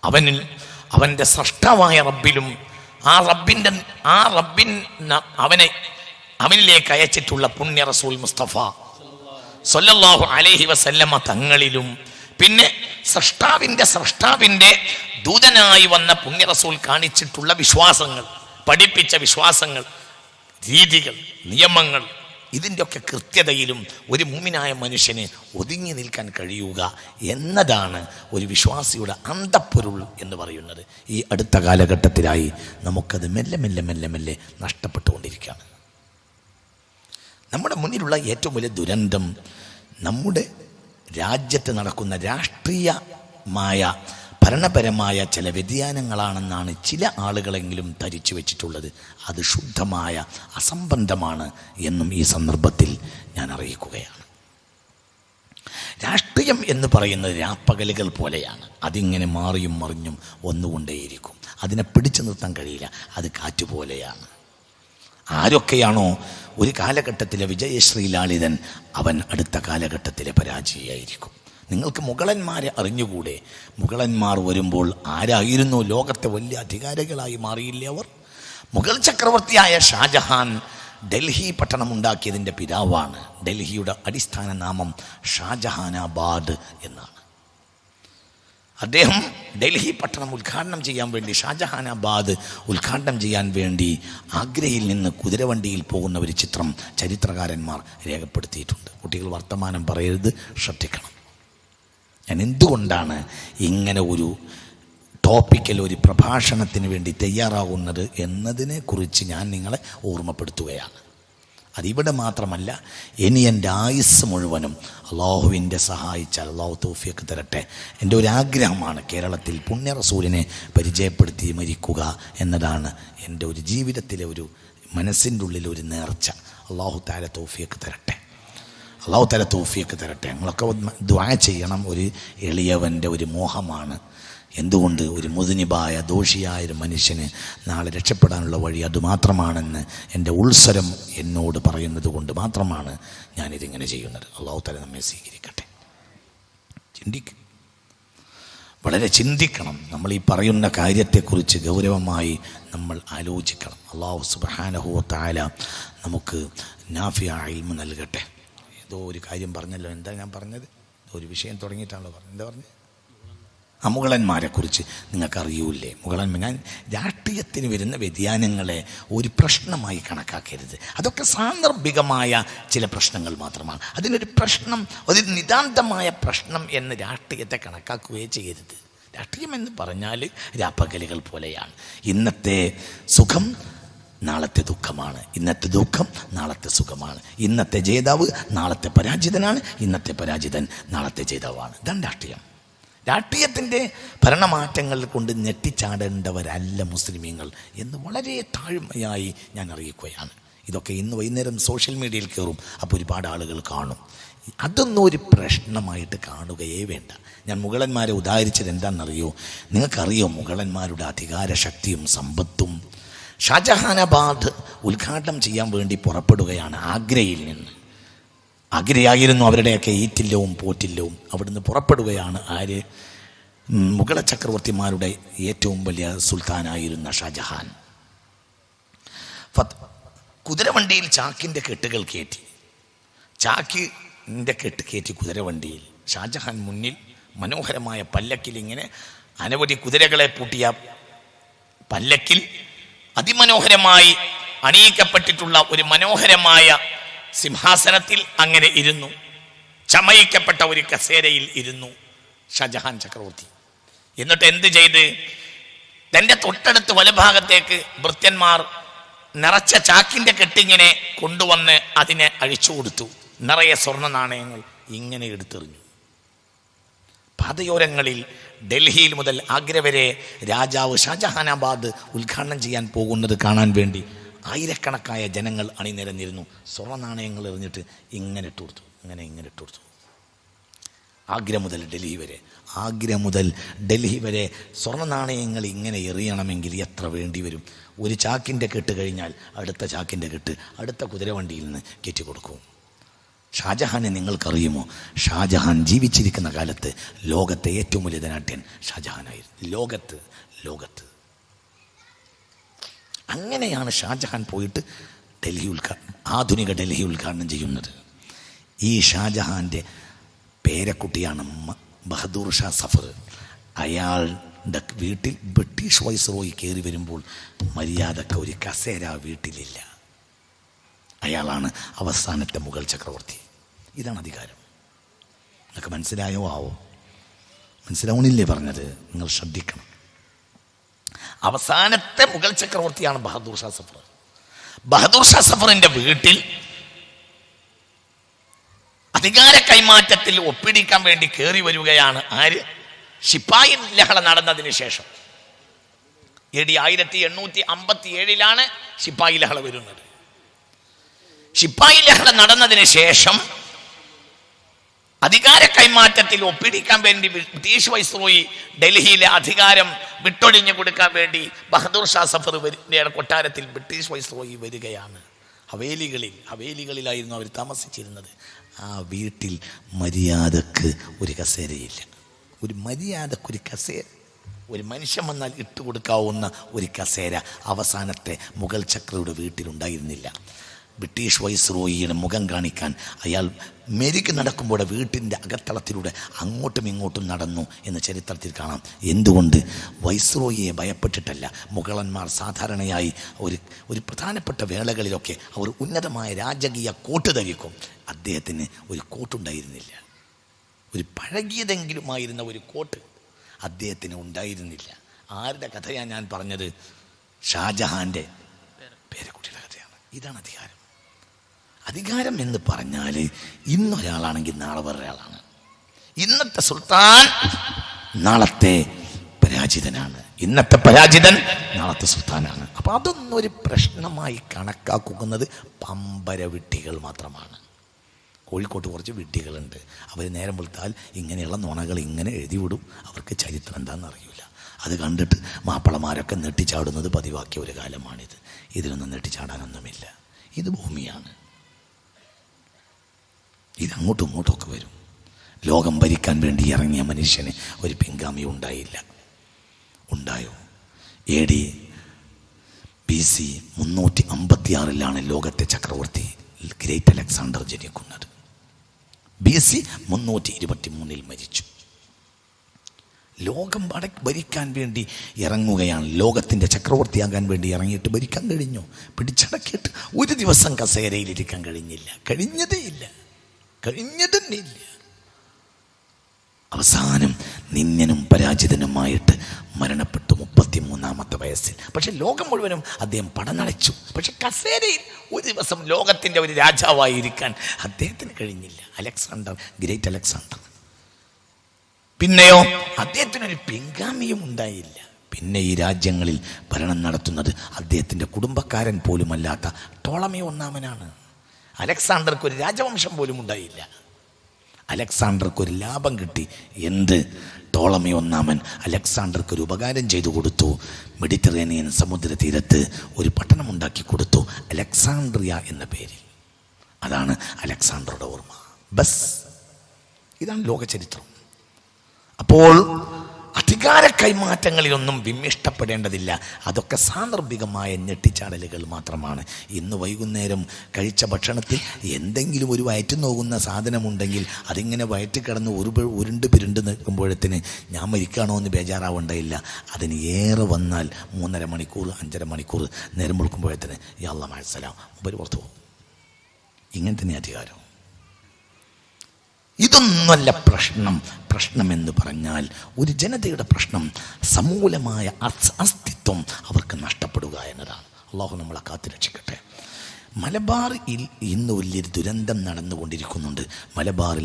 അവനിൽ അവൻ്റെ സ്രഷ്ടാവായ റബ്ബിലും അവനിലേക്ക് അയച്ചിട്ടുള്ള പുണ്യ റസൂൽ മുസ്തഫ സ്വല്ലല്ലാഹു അലൈഹി വസല്ലമ തങ്ങളിലും പിന്നെ സ്രഷ്ടാവിൻ്റെ ദൂതനായി വന്ന പുണ്യ റസൂൽ കാണിച്ചിട്ടുള്ള വിശ്വാസങ്ങൾ, പഠിപ്പിച്ച വിശ്വാസങ്ങൾ, രീതികൾ, നിയമങ്ങൾ, ഇതിൻ്റെ ഒക്കെ കൃത്യതയിലും ഒരു മുഅ്മിനായ മനുഷ്യന് ഒതുങ്ങി നിൽക്കാൻ കഴിയുക എന്നതാണ് ഒരു വിശ്വാസിയുടെ അന്തപ്പൊരുൾ എന്ന് പറയുന്നത്. ഈ അടുത്ത കാലഘട്ടത്തിലായി നമുക്കത് മെല്ലെ മെല്ലെ മെല്ലെ മെല്ലെ നഷ്ടപ്പെട്ടുകൊണ്ടിരിക്കുകയാണ്. നമ്മുടെ മുന്നിലുള്ള ഏറ്റവും വലിയ ദുരന്തം നമ്മുടെ രാജ്യത്ത് നടക്കുന്ന രാഷ്ട്രീയമായ ഭരണപരമായ ചില വ്യതിയാനങ്ങളാണെന്നാണ് ചില ആളുകളെങ്കിലും ധരിച്ചു വെച്ചിട്ടുള്ളത്. അത് ശുദ്ധമായ അസംബന്ധമാണ് എന്നും ഈ സന്ദർഭത്തിൽ ഞാൻ അറിയിക്കുകയാണ്. രാഷ്ട്രീയം എന്ന് പറയുന്നത് രാപ്പകലുകൾ പോലെയാണ്. അതിങ്ങനെ മാറിയും മറിഞ്ഞും വന്നുകൊണ്ടേയിരിക്കും. അതിനെ പിടിച്ചു നിർത്താൻ കഴിയില്ല. അത് കാറ്റുപോലെയാണ്. ആരൊക്കെയാണോ ഒരു കാലഘട്ടത്തിലെ വിജയശ്രീലാളിതൻ, അവൻ അടുത്ത കാലഘട്ടത്തിലെ പരാജയമായിരിക്കും. നിങ്ങൾക്ക് മുഗളന്മാരെ അറിഞ്ഞുകൂടെ? മുഗളന്മാർ വരുമ്പോൾ ആരായിരുന്നു ലോകത്തെ വലിയ അധികാരികളായി മാറിയില്ലേ അവർ? മുഗൾ ചക്രവർത്തിയായ ഷാജഹാൻ ഡൽഹി പട്ടണം ഉണ്ടാക്കിയതിൻ്റെ പിതാവാണ്. ഡൽഹിയുടെ അടിസ്ഥാന നാമം ഷാജഹാനാബാദ് എന്നാണ്. അദ്ദേഹം ഡൽഹി പട്ടണം ഉദ്ഘാടനം ചെയ്യാൻ വേണ്ടി, ഷാജഹാനാബാദ് ഉദ്ഘാടനം ചെയ്യാൻ വേണ്ടി ആഗ്രയിൽ നിന്ന് കുതിരവണ്ടിയിൽ പോകുന്ന ഒരു ചിത്രം ചരിത്രകാരന്മാർ രേഖപ്പെടുത്തിയിട്ടുണ്ട്. കുട്ടികൾ വർത്തമാനം പറയരുത്, ശ്രദ്ധിക്കണം. ഞാൻ എന്തുകൊണ്ടാണ് ഇങ്ങനെ ഒരു ടോപ്പിക്കൽ ഒരു പ്രഭാഷണത്തിന് വേണ്ടി തയ്യാറാകുന്നത് എന്നതിനെക്കുറിച്ച് ഞാൻ നിങ്ങളെ ഓർമ്മപ്പെടുത്തുകയാണ്. അതിവിടെ മാത്രമല്ല, ഇനി എൻ്റെ ആയുസ് മുഴുവനും അള്ളാഹുവിൻ്റെ സഹായിച്ചാൽ അള്ളാഹു തൗഫീഖ് തരട്ടെ. എൻ്റെ ഒരു ആഗ്രഹമാണ് കേരളത്തിൽ പുണ്യ റസൂലിനെ പരിചയപ്പെടുത്തി മരിക്കുക എന്നതാണ് എൻ്റെ ഒരു ജീവിതത്തിലെ ഒരു മനസ്സിൻ്റെ ഉള്ളിൽ ഒരു നേർച്ച. അള്ളാഹു തആല തൗഫീഖ് തരട്ടെ, അള്ളാഹു തആല തൗഫീഖ് തരട്ടെ. ഞങ്ങളൊക്കെ ദുആ ചെയ്യണം. ഒരു എളിയവൻ്റെ ഒരു മോഹമാണ്. എന്തുകൊണ്ട്? ഒരു മുദ്നിബായ ദോഷിയായൊരു മനുഷ്യന് നാളെ രക്ഷപ്പെടാനുള്ള വഴി അതുമാത്രമാണെന്ന് എൻ്റെ ഉൾസരം എന്നോട് പറയുന്നത് കൊണ്ട് മാത്രമാണ് ഞാനിതിങ്ങനെ ചെയ്യുന്നത്. അള്ളാഹു തആല നമ്മെ സ്വീകരിക്കട്ടെ. വളരെ ചിന്തിക്കണം. നമ്മൾ ഈ പറയുന്ന കാര്യത്തെക്കുറിച്ച് ഗൗരവമായി നമ്മൾ ആലോചിക്കണം. അള്ളാഹു സുബ്ഹാനഹു വ തആല നമുക്ക് നാഫിയ ഇൽമ് നൽകട്ടെ. ഏതോ ഒരു കാര്യം പറഞ്ഞല്ലോ. എന്താ ഞാൻ പറഞ്ഞത്? ഒരു വിഷയം തുടങ്ങിയിട്ടാണല്ലോ പറഞ്ഞത്. എന്താ പറഞ്ഞത്? മുഗളന്മാരെ കുറിച്ച് നിങ്ങൾക്കറിയൂല്ലേ? മുഗളന്മാർ, ഞാൻ രാഷ്ട്രീയത്തിന് വരുന്ന വ്യതിയാനങ്ങളെ ഒരു പ്രശ്നമായി കണക്കാക്കരുത്. അതൊക്കെ സാന്ദർഭികമായ ചില പ്രശ്നങ്ങൾ മാത്രമാണ്. അതിനൊരു പ്രശ്നം, ഒരു നിതാന്തമായ പ്രശ്നം എന്ന് രാഷ്ട്രീയത്തെ കണക്കാക്കുകയേ ചെയ്യരുത്. രാഷ്ട്രീയം എന്ന് പറഞ്ഞാൽ രാപ്പകലുകൾ പോലെയാണ്. ഇന്നത്തെ സുഖം നാളത്തെ ദുഃഖമാണ്, ഇന്നത്തെ ദുഃഖം നാളത്തെ സുഖമാണ്. ഇന്നത്തെ ജേതാവ് നാളത്തെ പരാജിതനാണ്, ഇന്നത്തെ പരാജിതൻ നാളത്തെ ജേതാവാണ്. ഇതാണ് രാഷ്ട്രീയം. രാഷ്ട്രീയത്തിൻ്റെ ഭരണമാറ്റങ്ങൾ കൊണ്ട് ഞെട്ടിച്ചാടേണ്ടവരല്ല മുസ്ലിമീങ്ങൾ എന്ന് വളരെ താഴ്മയായി ഞാൻ അറിയിക്കുകയാണ്. ഇതൊക്കെ ഇന്ന് വൈകുന്നേരം സോഷ്യൽ മീഡിയയിൽ കയറും. അപ്പോൾ ഒരുപാട് ആളുകൾ കാണും. അതൊന്നും ഒരു പ്രശ്നമായിട്ട് കാണുകയേ വേണ്ട. ഞാൻ മുഗളന്മാരെ ഉദാഹരിച്ചത് എന്താണെന്നറിയോ? നിങ്ങൾക്കറിയോ മുഗളന്മാരുടെ അധികാര ശക്തിയും സമ്പത്തും? ഷാജഹാനാബാദ് ഉദ്ഘാടനം ചെയ്യാൻ വേണ്ടി പുറപ്പെടുകയാണ് ആഗ്രയിൽ നിന്ന്. ആഗ്രയായിരുന്നു അവരുടെയൊക്കെ ഈറ്റില്ലവും പോറ്റില്ലവും. അവിടുന്ന് പുറപ്പെടുകയാണ് ആര്? മുഗള ചക്രവർത്തിമാരുടെ ഏറ്റവും വലിയ സുൽത്താനായിരുന്ന ഷാജഹാൻ. കുതിരവണ്ടിയിൽ ചാക്കിൻ്റെ കെട്ടുകൾ കയറ്റി, ചാക്കിൻ്റെ കെട്ട് കയറ്റി കുതിരവണ്ടിയിൽ. ഷാജഹാൻ മുന്നിൽ മനോഹരമായ പല്ലക്കിൽ, ഇങ്ങനെ അനവധി കുതിരകളെ പൂട്ടിയ പല്ലക്കിൽ അതിമനോഹരമായി അണിയിക്കപ്പെട്ടിട്ടുള്ള ഒരു മനോഹരമായ സിംഹാസനത്തിൽ അങ്ങനെ ഇരുന്നു. ചമയിക്കപ്പെട്ട ഒരു കസേരയിൽ ഇരുന്നു ഷാജഹാൻ ചക്രവർത്തി. എന്നിട്ട് എന്ത് ചെയ്ത്? തൻ്റെ തൊട്ടടുത്ത് വലഭാഗത്തേക്ക് ഭൃത്യന്മാർ നിറച്ച ചാക്കിൻ്റെ കെട്ടിങ്ങനെ കൊണ്ടുവന്ന് അതിനെ അഴിച്ചു കൊടുത്തു. നിറയെ സ്വർണ്ണ നാണയങ്ങൾ ഇങ്ങനെ എടുത്തെറിഞ്ഞു. പാതയോരങ്ങളിൽ ഡൽഹിയിൽ മുതൽ ആഗ്ര വരെ രാജാവ് ഷാജഹാനാബാദ് ഉദ്ഘാടനം ചെയ്യാൻ പോകുന്നത് കാണാൻ വേണ്ടി ആയിരക്കണക്കായ ജനങ്ങൾ അണിനിരന്നിരുന്നു. സ്വർണ്ണ നാണയങ്ങൾ എറിഞ്ഞിട്ട് ഇങ്ങനെ ഇട്ട് കൊടുത്തു, ഇങ്ങനെ ഇട്ട് കൊടുത്തു. ആഗ്ര മുതൽ ഡൽഹി വരെ സ്വർണ്ണ നാണയങ്ങൾ ഇങ്ങനെ എറിയണമെങ്കിൽ എത്ര വേണ്ടി വരും? ഒരു ചാക്കിൻ്റെ കെട്ട് കഴിഞ്ഞാൽ അടുത്ത ചാക്കിൻ്റെ കെട്ട് അടുത്ത കുതിരവണ്ടിയിൽ നിന്ന് കയറ്റി കൊടുക്കും. ഷാജഹാനെ നിങ്ങൾക്കറിയുമോ? ഷാജഹാൻ ജീവിച്ചിരിക്കുന്ന കാലത്ത് ലോകത്തെ ഏറ്റവും വലിയ ധനാഢ്യൻ ഷാജഹാനായിരുന്നു. ലോകത്ത് അങ്ങനെയാണ് ഷാജഹാൻ പോയിട്ട് ആധുനിക ഡൽഹി ഉദ്ഘാടനം ചെയ്യുന്നത്. ഈ ഷാജഹാൻ്റെ പേരക്കുട്ടിയാണ് ബഹദൂർ ഷാ സഫർ. അയാളുടെ വീട്ടിൽ ബ്രിട്ടീഷ് വൈസ്രോയി കയറി വരുമ്പോൾ മര്യാദക്ക് ഒരു കസേര വീട്ടിലില്ല. അയാളാണ് അവസാനത്തെ മുഗൾ ചക്രവർത്തി. ഇതാണ് അധികാരം. നിങ്ങൾക്ക് മനസ്സിലായോ ആവോ? മനസ്സിലാവണില്ലേ പറഞ്ഞത്? നിങ്ങൾ ശ്രദ്ധിക്കണം. അവസാനത്തെ മുഗൾ ചക്രവർത്തിയാണ് ബഹദൂർ ഷാ സഫർ. ബഹദൂർ ഷാ സഫറിന്റെ വീട്ടിൽ അധികാര കൈമാറ്റത്തിൽ ഒപ്പിടിക്കാൻ വേണ്ടി കയറി വരികയാണ് ആര്? ശിപ്പായി ലഹള നടന്നതിന് ശേഷം AD 1857 ശിപ്പായി ലഹള വരുന്നത്. ശിപ്പായി ലഹള നടന്നതിന് ശേഷം അധികാര കൈമാറ്റത്തിൽ ഒപ്പിടിക്കാൻ വേണ്ടി ബ്രിട്ടീഷ് വൈസ്രോയി ഡൽഹിയിലെ അധികാരം വിട്ടൊഴിഞ്ഞു കൊടുക്കാൻ വേണ്ടി ബഹദൂർ ഷാ സഫർ കൊട്ടാരത്തിൽ ബ്രിട്ടീഷ് വൈസ്രോയി വരികയാണ്. ഹവേലികളിലായിരുന്നു അവർ താമസിച്ചിരുന്നത്. ആ വീട്ടിൽ മര്യാദക്ക് ഒരു കസേരയില്ല. ഒരു കസേര, ഒരു മനുഷ്യൻ വന്നാൽ ഇട്ടുകൊടുക്കാവുന്ന ഒരു കസേര അവസാനത്തെ മുഗൾ ചക്രയുടെ വീട്ടിലുണ്ടായിരുന്നില്ല. ബ്രിട്ടീഷ് വൈസ്രോയിയുടെ മുഖം കാണിക്കാൻ അയാൾ മെരുകി നടക്കുമ്പോൾ വീട്ടിൻ്റെ അകത്തളത്തിലൂടെ അങ്ങോട്ടും ഇങ്ങോട്ടും നടന്നു എന്ന് ചരിത്രത്തിൽ കാണാം. എന്തുകൊണ്ട്? വൈസ്രോയിയെ ഭയപ്പെട്ടിട്ടല്ല. മുഗളന്മാർ സാധാരണയായി ഒരു പ്രധാനപ്പെട്ട വേളകളിലൊക്കെ അവർ ഉന്നതമായ രാജകീയ കോട്ട് ധരിക്കും. അദ്ദേഹത്തിന് ഒരു കോട്ടുണ്ടായിരുന്നില്ല. ഒരു പഴകിയതെങ്കിലുമായിരുന്ന ഒരു കോട്ട് അദ്ദേഹത്തിന് ഉണ്ടായിരുന്നില്ല. ആരുടെ കഥയാണ് ഞാൻ പറഞ്ഞത്? ഷാജഹാൻ്റെ പേരക്കുട്ടിയുടെ കഥയാണ്. ഇതാണ് അധികാരം. അധികാരം എന്ന് പറഞ്ഞാൽ ഇന്നൊരാളാണെങ്കിൽ നാളെ വേറൊരാളാണ്. ഇന്നത്തെ സുൽത്താൻ നാളത്തെ പരാജിതനാണ്. ഇന്നത്തെ പരാജിതൻ നാളത്തെ സുൽത്താനാണ്. അപ്പൊ അതൊന്നും ഒരു പ്രശ്നമായി കണക്കാക്കുന്നത് പമ്പര വിഡ്ഢികൾ മാത്രമാണ്. കോഴിക്കോട്ട് കുറച്ച് വിഡ്ഢികളുണ്ട്. അവർ നേരം വെളുത്താൽ ഇങ്ങനെയുള്ള നുണകൾ ഇങ്ങനെ എഴുതി വിടും. അവർക്ക് ചരിത്രം എന്താണെന്ന് അറിയില്ല. അത് കണ്ടിട്ട് മാപ്പിളമാരൊക്കെ നെട്ടിച്ചാടുന്നത് പതിവാക്കിയ ഒരു കാലമാണിത്. ഇതിലൊന്നും നെട്ടിച്ചാടാനൊന്നുമില്ല. ഇത് ഭൂമിയാണ്. ഇതങ്ങോട്ടും ഇങ്ങോട്ടുമൊക്കെ വരും. ലോകം ഭരിക്കാൻ വേണ്ടി ഇറങ്ങിയ മനുഷ്യന് ഒരു പിൻഗാമി ഉണ്ടായില്ല. ഉണ്ടായോ? AD BC 356 ലോകത്തെ ചക്രവർത്തി ഗ്രേറ്റ് അലക്സാണ്ടർ ജനിക്കുന്നത്. BC 323 മരിച്ചു. ലോകം ഭരിക്കാൻ വേണ്ടി ഇറങ്ങുകയാണ്. ലോകത്തിൻ്റെ ചക്രവർത്തിയാകാൻ വേണ്ടി ഇറങ്ങിയിട്ട് ഭരിക്കാൻ കഴിഞ്ഞു? പിടിച്ചടക്കിയിട്ട് ഒരു ദിവസം കസേരയിലിരിക്കാൻ കഴിഞ്ഞതേയില്ല. അവസാനം നിന്യനും പരാജിതനുമായിട്ട് മരണപ്പെട്ടു 33-ാമത്തെ വയസ്സിൽ. പക്ഷെ ലോകം മുഴുവനും അദ്ദേഹം പടനടച്ചു. പക്ഷെ കസേരയിൽ ഒരു ദിവസം ലോകത്തിൻ്റെ ഒരു രാജാവായിരിക്കാൻ അദ്ദേഹത്തിന് കഴിഞ്ഞില്ല. Great Alexander. പിന്നെയോ അദ്ദേഹത്തിനൊരു പിൻഗാമിയും ഉണ്ടായില്ല. പിന്നെ ഈ രാജ്യങ്ങളിൽ ഭരണം നടത്തുന്നത് അദ്ദേഹത്തിൻ്റെ കുടുംബക്കാരൻ പോലുമല്ലാത്ത ടോളമി ഒന്നാമനാണ്. അലക്സാണ്ടർക്ക് ഒരു രാജവംശം പോലും ഉണ്ടായില്ല. അലക്സാണ്ടർക്ക് ഒരു ലാഭം കിട്ടി. എന്ത്? ടോളമി ഒന്നാമൻ അലക്സാണ്ടർക്ക് ഒരു ഉപകാരം ചെയ്തു കൊടുത്തു. മെഡിറ്ററേനിയൻ സമുദ്ര തീരത്ത് ഒരു പട്ടണം ഉണ്ടാക്കി കൊടുത്തു, അലക്സാണ്ട്രിയ എന്ന പേരിൽ. അതാണ് അലക്സാണ്ടറുടെ ഓർമ്മ. ബസ്. ഇതാണ് ലോകചരിത്രം. അപ്പോൾ അധികാര കൈമാറ്റങ്ങളിലൊന്നും വിമ്മിഷ്ടപ്പെടേണ്ടതില്ല. അതൊക്കെ സാന്ദർഭികമായ ഞെട്ടിച്ചാടലുകൾ മാത്രമാണ്. ഇന്ന് വൈകുന്നേരം കഴിച്ച ഭക്ഷണത്തിൽ എന്തെങ്കിലും ഒരു വയറ്റ് നോക്കുന്ന സാധനമുണ്ടെങ്കിൽ അതിങ്ങനെ വയറ്റ് കിടന്ന് ഉരുണ്ട് നിൽക്കുമ്പോഴത്തിന് ഞാൻ മരിക്കുകയാണോ എന്ന് ബേജാറാവേണ്ടയില്ല. അതിന് ഏറെ വന്നാൽ 3.5 മണിക്കൂർ 5.5 മണിക്കൂർ നേരം വിളിക്കുമ്പോഴത്തിന് യാ അല്ലാഹ് മഅസ്സലാം മുമ്പ് പുറത്തു പോകും. ഇങ്ങനെ തന്നെ അധികാരം. ഇതൊന്നുമല്ല പ്രശ്നം എന്ന് പറഞ്ഞാൽ ഒരു ജനതയുടെ പ്രശ്നം സമൂലമായ അസ്തിത്വം അവർക്ക് നഷ്ടപ്പെടുക എന്നതാണ്. അള്ളാഹു നമ്മളെ കാത്തുരക്ഷിക്കട്ടെ. മലബാറിൽ ഇന്ന് വലിയൊരു ദുരന്തം നടന്നുകൊണ്ടിരിക്കുന്നുണ്ട്. മലബാറിലെ